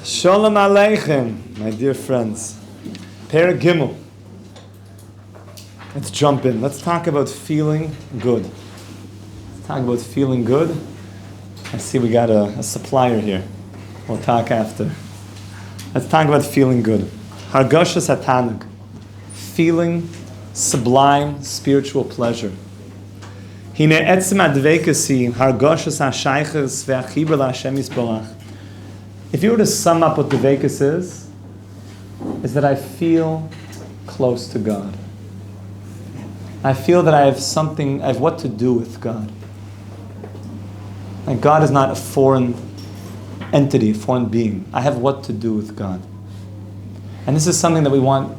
Shalom Aleichem, my dear friends. Perek Gimel. Let's jump in. Let's talk about feeling good. Let's talk about feeling good. I see we got a supplier here. We'll talk after. Let's talk about feeling good. Hargosha Satanag. Feeling sublime spiritual pleasure. Hine etzem advekasi hargosha hashayches ve'achibur la'Hashem yisborach. If you were to sum up what Darkecha is that I feel close to God. I feel that I have what to do with God. Like God is not a foreign entity, a foreign being. I have what to do with God. And this is something that we want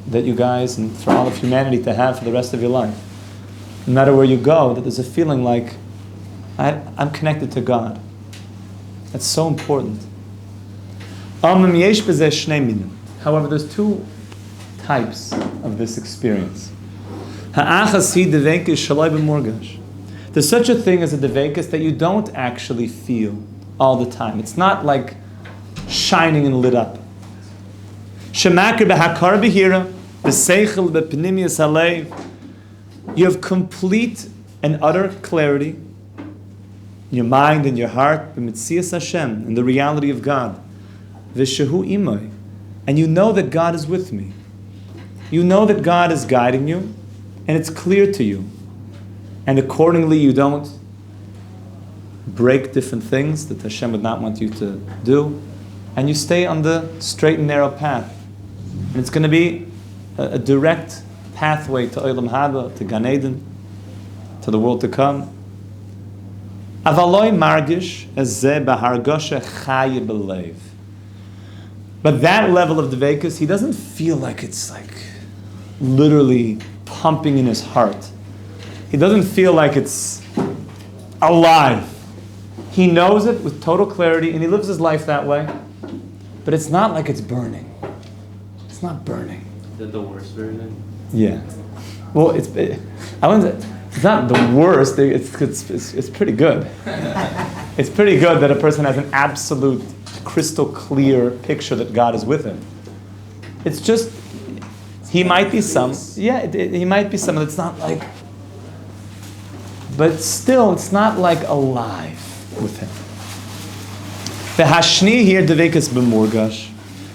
that you guys and for all of humanity to have for the rest of your life. No matter where you go, that there's a feeling like I'm connected to God. That's so important. However, there's two types of this experience. There's such a thing as a Darkecha that you don't actually feel all the time. It's not like shining and lit up. You have complete and utter clarity in your mind and your heart, in the reality of God. V'shehu imay, and you know that God is with me. You know that God is guiding you, and it's clear to you. And accordingly, you don't break different things that Hashem would not want you to do, and you stay on the straight and narrow path. And it's going to be a direct pathway to Olam Haba, to Gan Eden, to the world to come. Avaloi margish ezeh b'hargosha chaye b'leiv. But that level of Darkecha, he doesn't feel like it's like literally pumping in his heart. He doesn't feel like it's alive. He knows it with total clarity, and he lives his life that way. But it's not like it's burning. It's not burning. Is that the worst version? Yeah. Well, it's not the worst. It's pretty good. It's pretty good that a person has an absolute, crystal clear picture that God is with him. It's just, he might be some, he might be some that's not like, but still, it's not like alive with him. The hashni here, Darkecha b'murgash.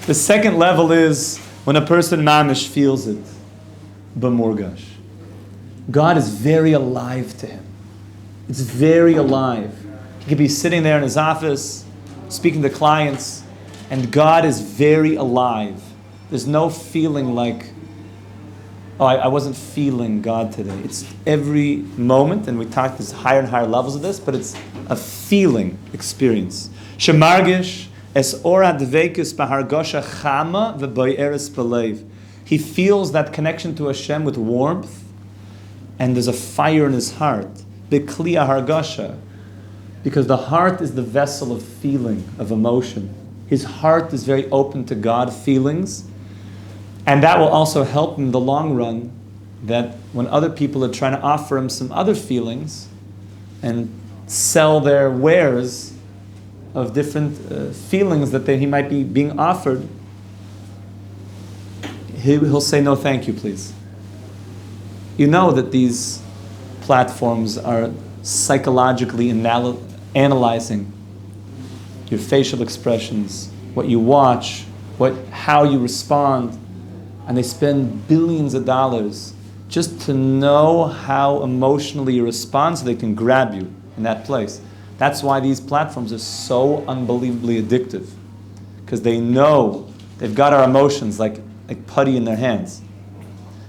The second level is when a person mamish feels it, b'murgash. God is very alive to him. It's very alive. He could be sitting there in his office, speaking to clients, and God is very alive. There's no feeling like, I wasn't feeling God today. It's every moment, and we talked there's higher and higher levels of this, but it's a feeling experience. Shemargish es ora Darkecha b'hargosha chama v'boyeres b'leiv. He feels that connection to Hashem with warmth, and there's a fire in his heart. B'kli hargosha. Because the heart is the vessel of feeling, of emotion. His heart is very open to God feelings. And that will also help him in the long run, that when other people are trying to offer him some other feelings and sell their wares of different feelings that he might be being offered, he'll say, no, thank you, please. You know that these platforms are psychologically analyzing your facial expressions, what you watch, how you respond, and they spend billions of dollars just to know how emotionally you respond so they can grab you in that place. That's why these platforms are so unbelievably addictive, because they know they've got our emotions like putty in their hands.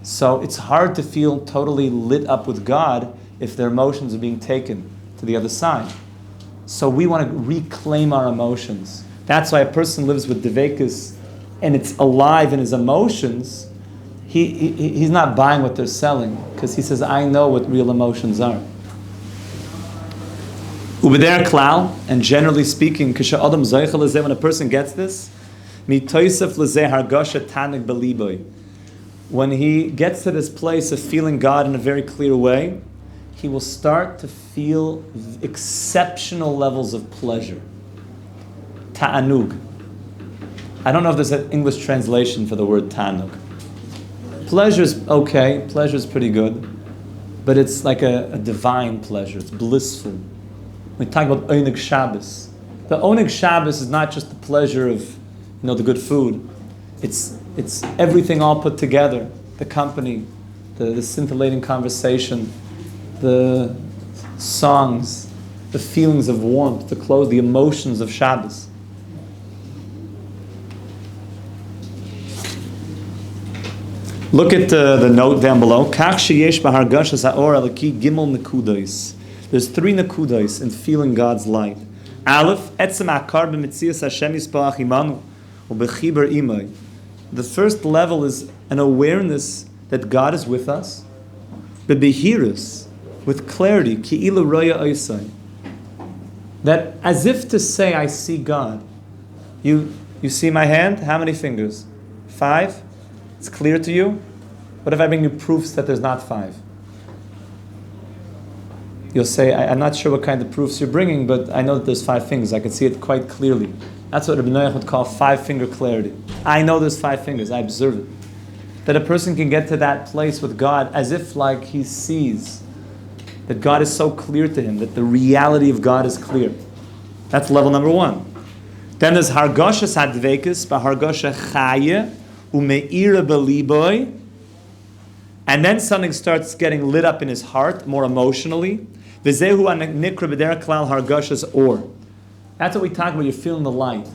So it's hard to feel totally lit up with God if their emotions are being taken to the other side. So we want to reclaim our emotions. That's why a person lives with Darkecha and it's alive in his emotions. He's not buying what they're selling, because he says, I know what real emotions are. Ubeder klal, and generally speaking, when a person gets this, when he gets to this place of feeling God in a very clear way, he will start to feel exceptional levels of pleasure. Ta'anug. I don't know if there's an English translation for the word tanug. Pleasure's okay, pleasure's pretty good, but it's like a divine pleasure, it's blissful. We talk about Oneg Shabbos. The Oneg Shabbos is not just the pleasure of, the good food. It's everything all put together. The company, the scintillating conversation, the songs, the feelings of warmth, the clothes, the emotions of Shabbos. Look at the note down below. There's 3 nekudos in feeling God's light. Aleph, the first level is an awareness that God is with us, with clarity, that as if to say, I see God. You see my hand? How many fingers? 5? It's clear to you? What if I bring you proofs that there's not 5? You'll say, I'm not sure what kind of proofs you're bringing, but I know that there's 5 fingers. I can see it quite clearly. That's what Rabbi Noach would call 5-finger clarity. I know there's 5 fingers. I observe it. That a person can get to that place with God as if like he sees that God is so clear to him, that the reality of God is clear. That's level number 1. Then there's hargoshes hadvekes, b'hargosha chaya, umeira beliboy, and then something starts getting lit up in his heart more emotionally. V'zehu nikra b'derech klal hargoshes or. That's what we talk about. You're feeling the light.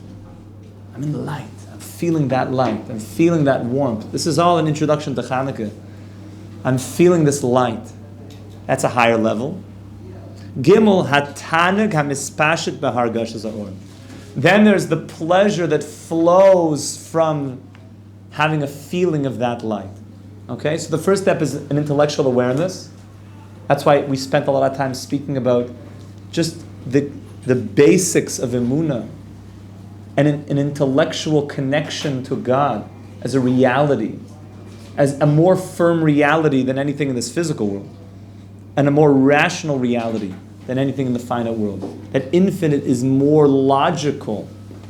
I'm in the light. I'm feeling that light. I'm feeling that warmth. This is all an introduction to Chanukah. I'm feeling this light. That's a higher level. Gimel hatanug hamispashet b'hargoshes or. Then there's the pleasure that flows from having a feeling of that light. Okay, so the first step is an intellectual awareness. That's why we spent a lot of time speaking about just the basics of emunah and an intellectual connection to God as a reality, as a more firm reality than anything in this physical world, and a more rational reality than anything in the finite world. That infinite is more logical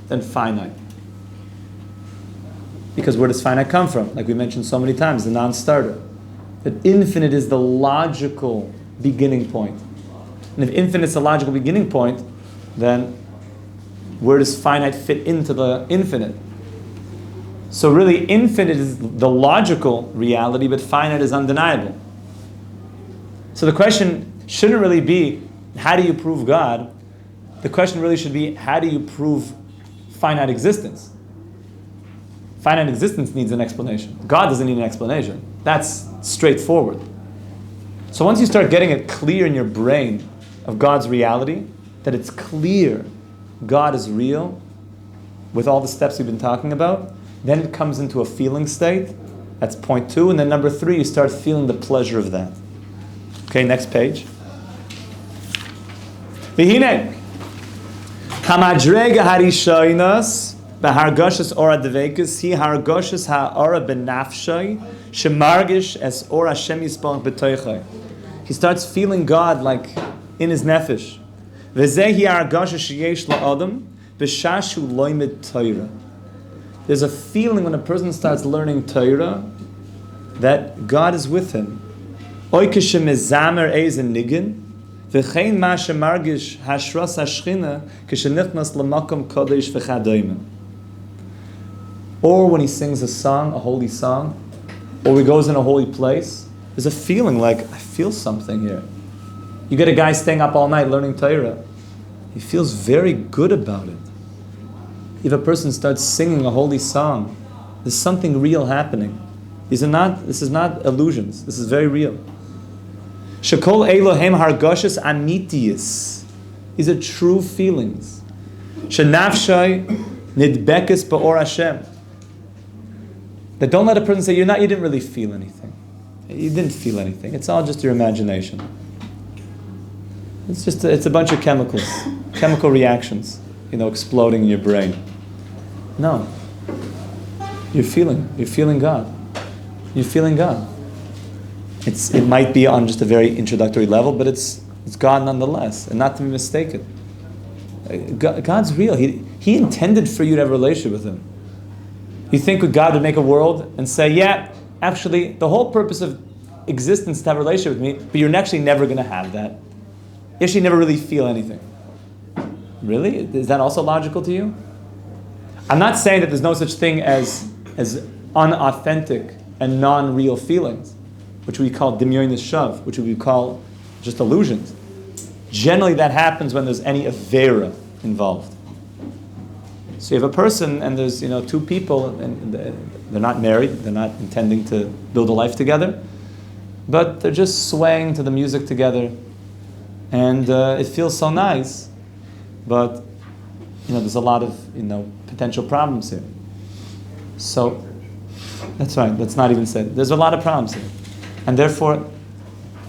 than finite. Because where does finite come from? Like we mentioned so many times, the non-starter. That infinite is the logical beginning point. And if infinite is the logical beginning point, then where does finite fit into the infinite? So really, infinite is the logical reality, but finite is undeniable. So the question shouldn't really be, how do you prove God? The question really should be, how do you prove finite existence? Finite existence needs an explanation. God doesn't need an explanation. That's straightforward. So once you start getting it clear in your brain of God's reality, that it's clear God is real, with all the steps we've been talking about, then it comes into a feeling state. That's point 2. And then number 3, you start feeling the pleasure of that. Okay, next page. V'hine, hamadrega harishoinos b'hargoshes ora devekes hi hargoshes ha'ora benafshay shemargish es ora Hashem yisparach b'toichai. He starts feeling God like in his nefesh. V'zeh hi hargoshes sheyesh la'adam b'shashu loimed Torah. There's a feeling when a person starts learning Torah that God is with him. Oy k'shemezamer ezen nigin. V'chein ma shemargish hashras hashchina k'shenichnas l'makom kodesh v'chadoyim. Or when he sings a song, a holy song, or he goes in a holy place, there's a feeling like, I feel something here. You get a guy staying up all night learning Torah, he feels very good about it. If a person starts singing a holy song, there's something real happening. This is not illusions, this is very real. Shekol Elohem hargoshes amitiyis. These are true feelings. Shenafshay nidbekes ba'or Hashem. That don't let a person say, you didn't really feel anything. You didn't feel anything. It's all just your imagination. It's a bunch of chemicals, chemical reactions, exploding in your brain. No. You're feeling God. You're feeling God. It might be on just a very introductory level, but it's God nonetheless, and not to be mistaken. God's real. He intended for you to have a relationship with Him. You think God would make a world and say, yeah, actually, the whole purpose of existence is to have a relationship with me, but you're actually never going to have that. You actually never really feel anything. Really? Is that also logical to you? I'm not saying that there's no such thing as unauthentic and non-real feelings, which we call dimyonis shav, which we call just illusions. Generally, that happens when there's any avera involved. So you have a person, and there's two people, and they're not married, they're not intending to build a life together, but they're just swaying to the music together, and it feels so nice, but there's a lot of potential problems here. So that's right. Let's not even say it. There's a lot of problems here, and therefore,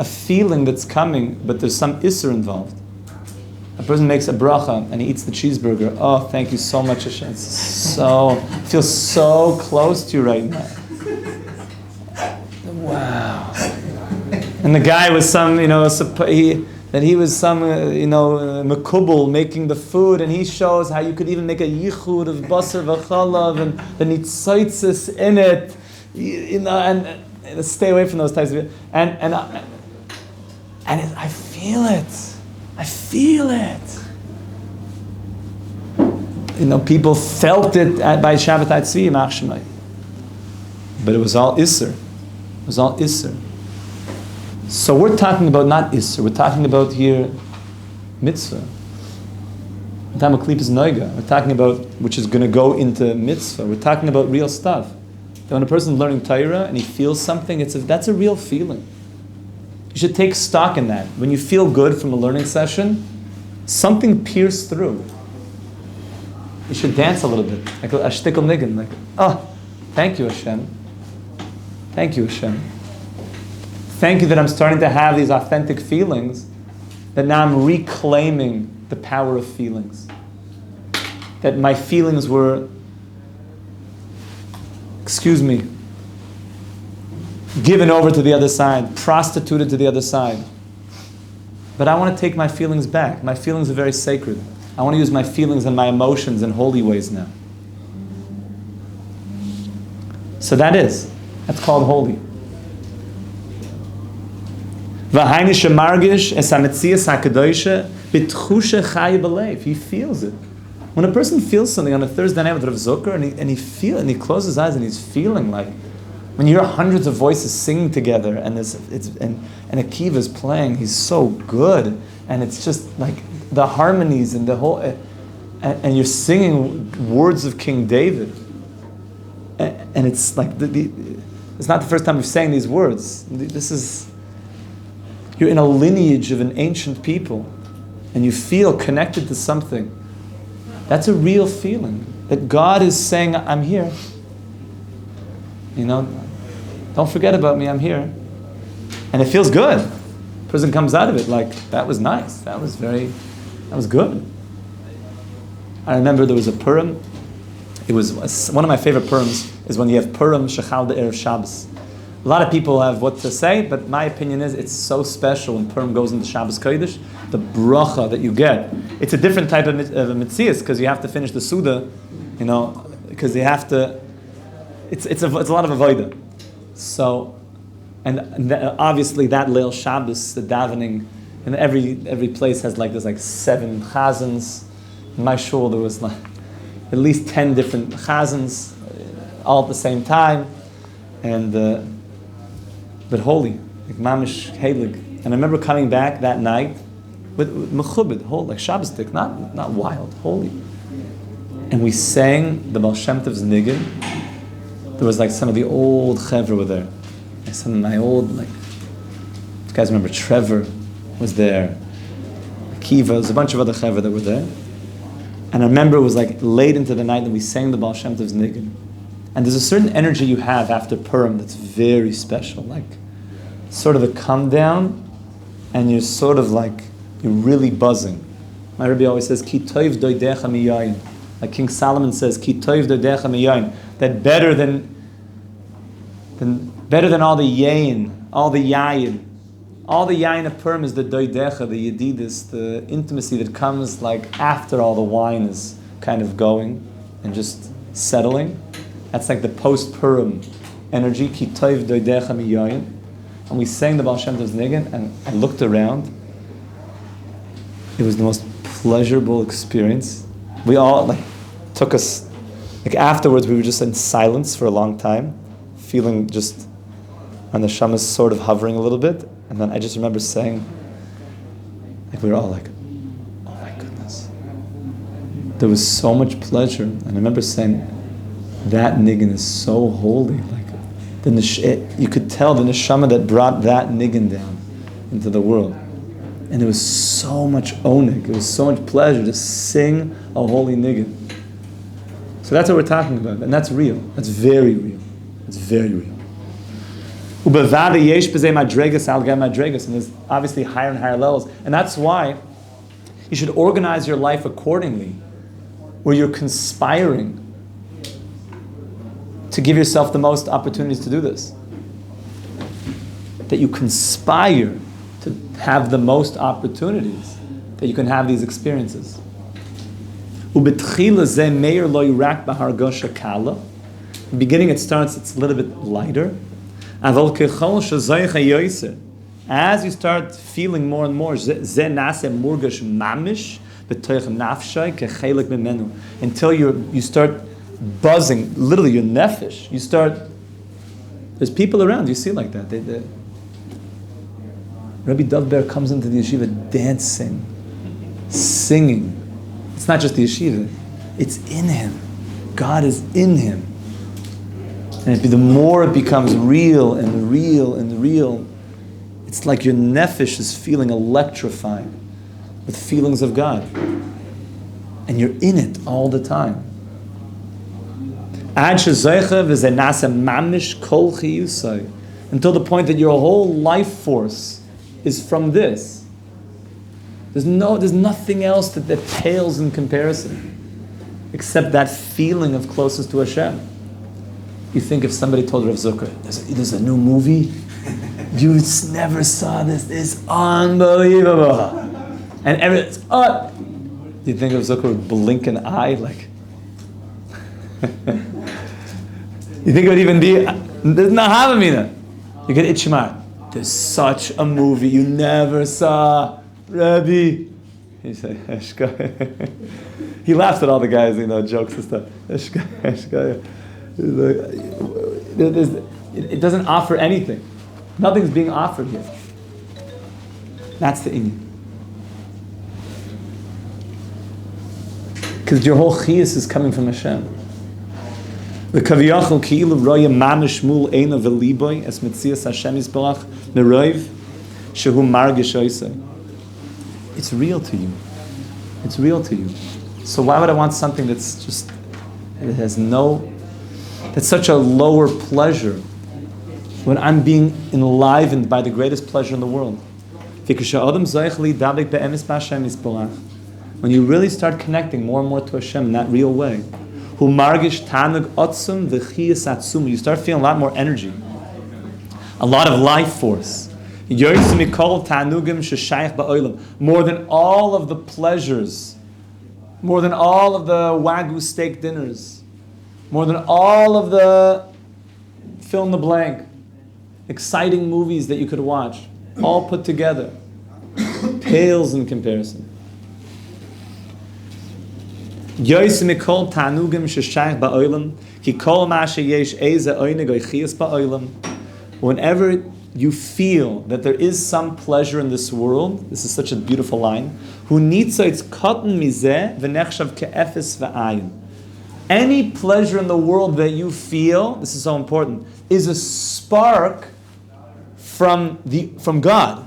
a feeling that's coming, but there's some isser involved. A person makes a bracha and he eats the cheeseburger. Oh, thank you so much, Hashem. It feels so close to you right now. Wow. And the guy was mekubal making the food, and he shows how you could even make a yichud of basar v'chalav and the nitzotzes in it, and stay away from those types of and I feel it. I feel it. People felt it by Shabbat Tzvi Machshemai. But it was all Isser. It was all Isser. So we're talking about not Isser. We're talking about here mitzvah. We're talking about Klipas Noiga. We're talking about which is going to go into mitzvah. We're talking about real stuff. That when a person's learning Torah and he feels something, that's a real feeling. You should take stock in that. When you feel good from a learning session, something pierced through. You should dance a little bit, like a shtickle niggin, like, oh, thank you, Hashem. Thank you, Hashem. Thank you that I'm starting to have these authentic feelings, that now I'm reclaiming the power of feelings. That my feelings were, given over to the other side, prostituted to the other side. But I want to take my feelings back. My feelings are very sacred. I want to use my feelings and my emotions in holy ways now. So that's called holy. He feels it. When a person feels something on a Thursday night with Rav Zucker, and he closes his eyes and he's feeling like, when you hear hundreds of voices singing together, and Akiva is playing, he's so good, and it's just like the harmonies and the whole, and you're singing words of King David, and it's like it's not the first time we've sang these words. You're in a lineage of an ancient people, and you feel connected to something. That's a real feeling that God is saying, "I'm here. Don't forget about me, I'm here." And it feels good. The person comes out of it like, that was nice. That was good. I remember there was a Purim. It was one of my favorite Purims is when you have Purim, Shechal de Erev Shabbos. A lot of people have what to say, but my opinion is it's so special when Purim goes into Shabbos Kodesh, the bracha that you get. It's a different type of a mitzias because you have to finish the Suda, because you have to, it's a lot of avodah. So, and obviously that Leil Shabbos, the davening, and every place has there's 7 chazans. In my shul there was at least 10 different chazans, all at the same time, and but holy, like mamish heilig. And I remember coming back that night with mechubed, whole like Shabbos stick, not wild, holy. And we sang the Baal Shem Tov's niggin. There was some of the old Chevra were there. Some of my old, you guys remember Trevor was there. Akiva, there's a bunch of other Chevra that were there. And I remember it was late into the night that we sang the Baal Shem Tov's niggin. And there's a certain energy you have after Purim that's very special, sort of a come down, and you're sort of you're really buzzing. My Rebbe always says, Ki toiv doidecha miyayin. Like King Solomon says, Ki toiv doidecha miyayin. That better than all the yayin, all the yayin of Purim is the doidecha, the yedidus, the intimacy that comes after all the wine is kind of going and just settling. That's like the post-Purim energy. Ki toiv doidecha miyayin. And we sang the Baal Shem Tov's Nigun, and I looked around. It was the most pleasurable experience. We all took us, afterwards we were just in silence for a long time, feeling just, and the Shamas sort of hovering a little bit. And then I just remember saying, we were all like, oh my goodness. There was so much pleasure. And I remember saying, that nigun is so holy. You could tell the neshama that brought that nigun down into the world. And there was so much onik, it was so much pleasure to sing a holy nigun. So that's what we're talking about. And that's real. That's very real. It's very real. And there's obviously higher and higher levels. And that's why you should organize your life accordingly, where you're conspiring to give yourself the most opportunities to do this. That you conspire to have the most opportunities, that you can have these experiences. In the beginning it starts, it's a little bit lighter. As you start feeling more and more, until you start buzzing, literally your nefesh. There's people around, you see like that. Rabbi Dovber comes into the yeshiva dancing, singing. It's not just the yeshiva, it's in him. God is in him. And the more it becomes real and real and real, it's like your nefesh is feeling electrified with feelings of God. And you're in it all the time. Until the point that your whole life force is from this. There's nothing else that pales in comparison, except that feeling of closest to Hashem. You think if somebody told Rav Zucker, there's a new movie, you never saw this, it's unbelievable. And everyone's, do you think Rav Zucker would blink an eye like, you think it would even be, there's no Havamina. You get Itchmar. There's such a movie you never saw, Rabbi. He said, he laughs at all the guys, jokes and stuff. It doesn't offer anything. Nothing's being offered here. That's the inyan. Because your whole chiyus is coming from Hashem. The kaviyachol ki'ilu roya manish mul eina v'liboy es metzias Hashem yisbarach neroiv shehu margish oisei. It's real to you. It's real to you. So why would I want something that's such a lower pleasure when I'm being enlivened by the greatest pleasure in the world? When you really start connecting more and more to Hashem in that real way, you start feeling a lot more energy, a lot of life force. More than all of the pleasures, more than all of the Wagyu steak dinners, more than all of the fill in the blank, exciting movies that you could watch, all put together, pales in comparison. Whenever you feel that there is some pleasure in this world, this is such a beautiful line, any pleasure in the world that you feel, this is so important, is a spark from God.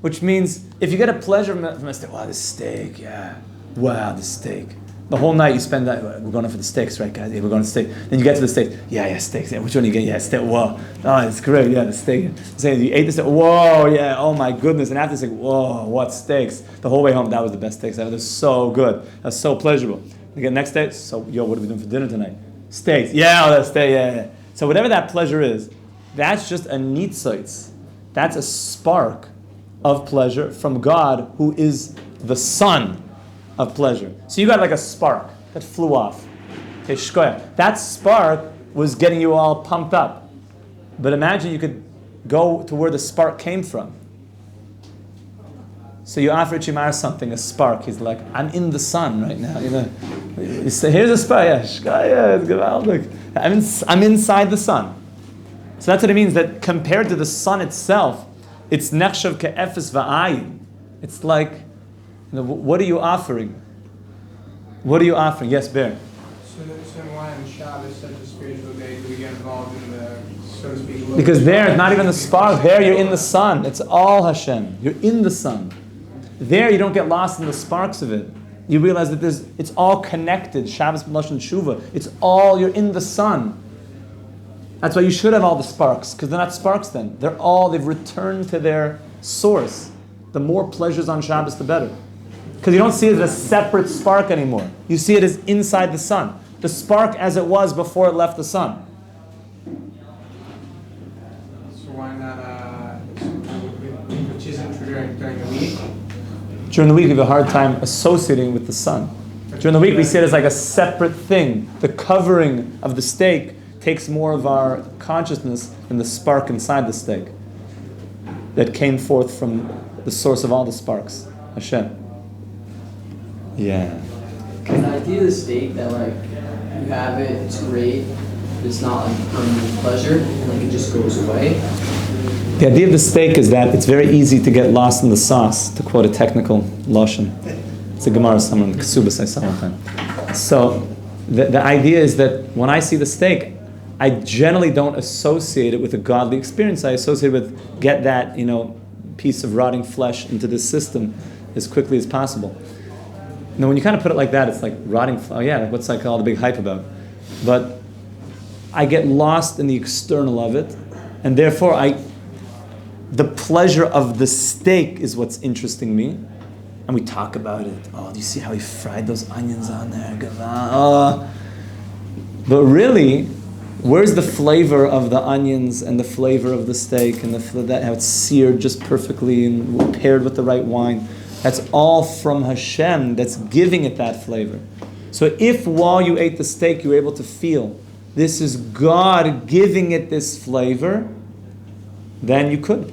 Which means, if you get a pleasure from a steak, wow, this steak, yeah, wow, this steak. The whole night you spend that, we're going for the steaks, right, guys? Yeah, we're going to steak. Then you get to the steaks. Yeah, steaks. Yeah, which one are you getting? Yeah, steak. Whoa. Oh, it's great. Yeah, the steak. Saying you ate the steak. Whoa, yeah. Oh my goodness. And after it's like, whoa, what steaks? The whole way home, that was the best steaks ever. They're so good. That's so pleasurable. Again, next day. So, what are we doing for dinner tonight? Steaks. Yeah, that's steak. Yeah. So whatever that pleasure is, that's just a nitzoitz. That's a spark of pleasure from God, who is the sun of pleasure. So you got like a spark that flew off. That spark was getting you all pumped up. But imagine you could go to where the spark came from. So you offer Chimar something, a spark. He's like, I'm in the sun right now. You say, here's a spark. Yeah, shkaya, it's gewaldig. I'm inside the sun. So that's what it means, that compared to the sun itself, it's nechshav ke'efes va'ayin. It's like, what are you offering? What are you offering? Yes, Bear. So why on Shabbos, such a spiritual day, do we get involved in the, so to speak, because there, it's not even the spark. There, you're in the sun. It's all Hashem. You're in the sun. There, you don't get lost in the sparks of it. You realize that it's all connected. Shabbos, Lashon, Tshuva. It's all, you're in the sun. That's why you should have all the sparks, because they're not sparks then. They've returned to their source. The more pleasures on Shabbos, the better. Because you don't see it as a separate spark anymore. You see it as inside the sun. The spark as it was before it left the sun. So why not, which isn't true during the week? During the week, we have a hard time associating with the sun. During the week, we see it as like a separate thing. The covering of the steak takes more of our consciousness than the spark inside the steak that came forth from the source of all the sparks, Hashem. Yeah. Okay. The idea of the steak that like you have it, it's great, but it's not like permanent pleasure, and like it just goes away. The idea of the steak is that it's very easy to get lost in the sauce, to quote a technical lashon. It's a Gemara somewhere in the Kesubas I saw one time. So the idea is that when I see the steak, I generally don't associate it with a godly experience. I associate it with get that piece of rotting flesh into this system as quickly as possible. Now, when you kind of put it like that, it's like rotting flesh. Oh yeah, what's like all the big hype about? But I get lost in the external of it, and therefore the pleasure of the steak is what's interesting me. And we talk about it. Oh, do you see how he fried those onions on there? Oh. But really, where's the flavor of the onions and the flavor of the steak and how it's seared just perfectly and paired with the right wine? That's all from Hashem that's giving it that flavor. So if while you ate the steak you were able to feel this is God giving it this flavor, then you could.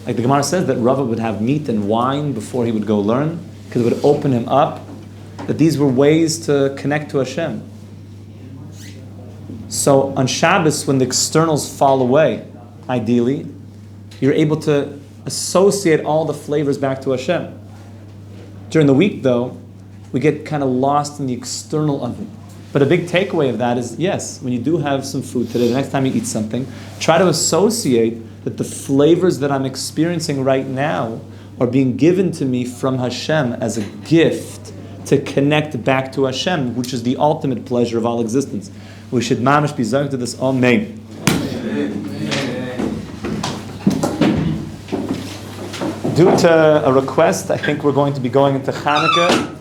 Like the Gemara says that Rava would have meat and wine before he would go learn, because it would open him up that these were ways to connect to Hashem. So on Shabbos, when the externals fall away, ideally, you're able to associate all the flavors back to Hashem. During the week, though, we get kind of lost in the external of it. But a big takeaway of that is, yes, when you do have some food today, the next time you eat something, try to associate that the flavors that I'm experiencing right now are being given to me from Hashem as a gift to connect back to Hashem, which is the ultimate pleasure of all existence. We should mamish be zayik to this. Amen. Due to a request, I think we're going to be going into Chanukah.